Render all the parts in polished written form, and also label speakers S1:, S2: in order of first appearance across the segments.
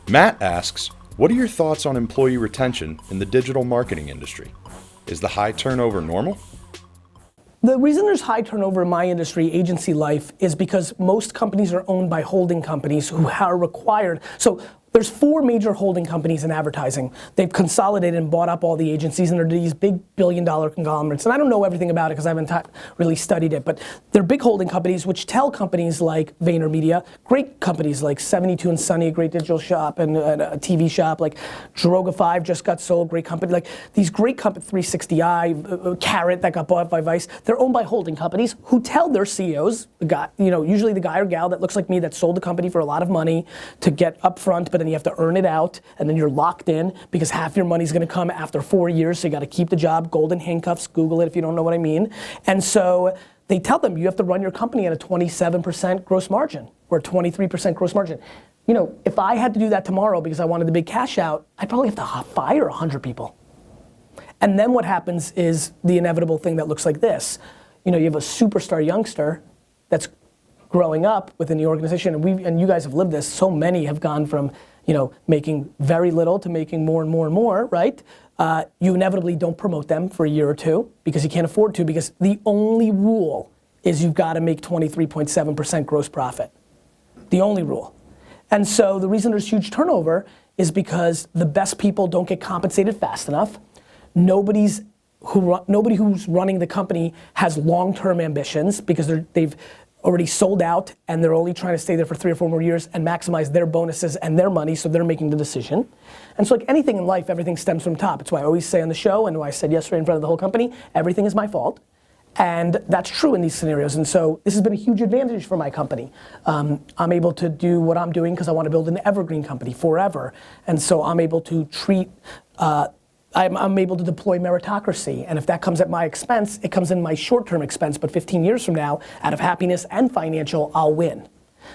S1: Matt asks, what are your thoughts on employee retention in the digital marketing industry? Is the high turnover normal?
S2: The reason there's high turnover in my industry, agency life, is because most companies are owned by holding companies who are required. So there's 4 major holding companies in advertising. They've consolidated and bought up all the agencies, and they're these big billion-dollar conglomerates. And I don't know everything about it because I haven't really studied it, but they're big holding companies which tell companies like VaynerMedia, great companies like 72 and Sunny, a great digital shop and a TV shop, like Droga5 just got sold, great company. Like these great companies, 360i, Carrot that got bought by Vice, they're owned by holding companies who tell their CEOs, the guy, usually the guy or gal that looks like me that sold the company for a lot of money to get upfront, but then you have to earn it out, and then you're locked in because half your money's gonna come after 4 years, so you gotta keep the job, golden handcuffs, Google it if you don't know what I mean. And so they tell them you have to run your company at a 27% gross margin or 23% gross margin. If I had to do that tomorrow because I wanted the big cash out, I'd probably have to fire 100 people. And then what happens is the inevitable thing that looks like this. You have a superstar youngster that's growing up within the organization, and you guys have lived this, so many have gone from making very little to making more and more and more, right? You inevitably don't promote them for a year or two because you can't afford to, because the only rule is you've got to make 23.7% gross profit. The only rule. And so the reason there's huge turnover is because the best people don't get compensated fast enough. Nobody who's running the company has long-term ambitions because they've already sold out and they're only trying to stay there for 3 or 4 more years and maximize their bonuses and their money, so they're making the decision. And so like anything in life, everything stems from top. It's why I always say on the show, and why I said yesterday in front of the whole company, everything is my fault. And that's true in these scenarios. And so this has been a huge advantage for my company. I'm able to do what I'm doing because I want to build an evergreen company forever. And so I'm able to I'm able to deploy meritocracy, and if that comes at my expense, it comes in my short-term expense, but 15 years from now, out of happiness and financial, I'll win.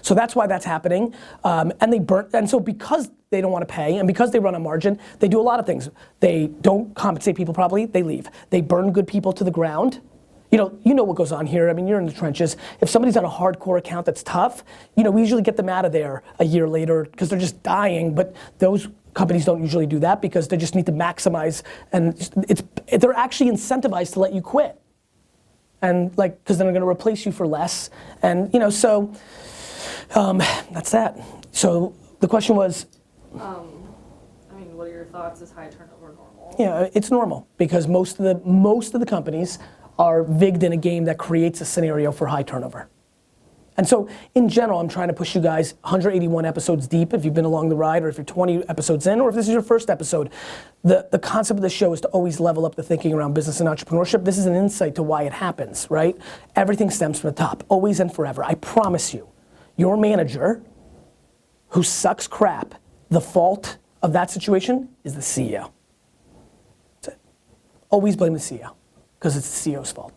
S2: So that's why that's happening, and so because they don't want to pay, and because they run a margin, they do a lot of things. They don't compensate people properly, they leave. They burn good people to the ground. You know what goes on here. I mean, you're in the trenches. If somebody's on a hardcore account that's tough, we usually get them out of there a year later because they're just dying, but those companies don't usually do that because they just need to maximize, and they're actually incentivized to let you quit. And because then they're gonna replace you for less. And so that's that. So the question was,
S3: what are your thoughts? Is high turnover normal?
S2: Yeah, it's normal because most of the companies are vigged in a game that creates a scenario for high turnover. And so, in general, I'm trying to push you guys 181 episodes deep if you've been along the ride, or if you're 20 episodes in, or if this is your first episode. The concept of the show is to always level up the thinking around business and entrepreneurship. This is an insight to why it happens, right? Everything stems from the top, always and forever. I promise you, your manager who sucks crap, the fault of that situation is the CEO. That's it. Always blame the CEO, because it's the CEO's fault.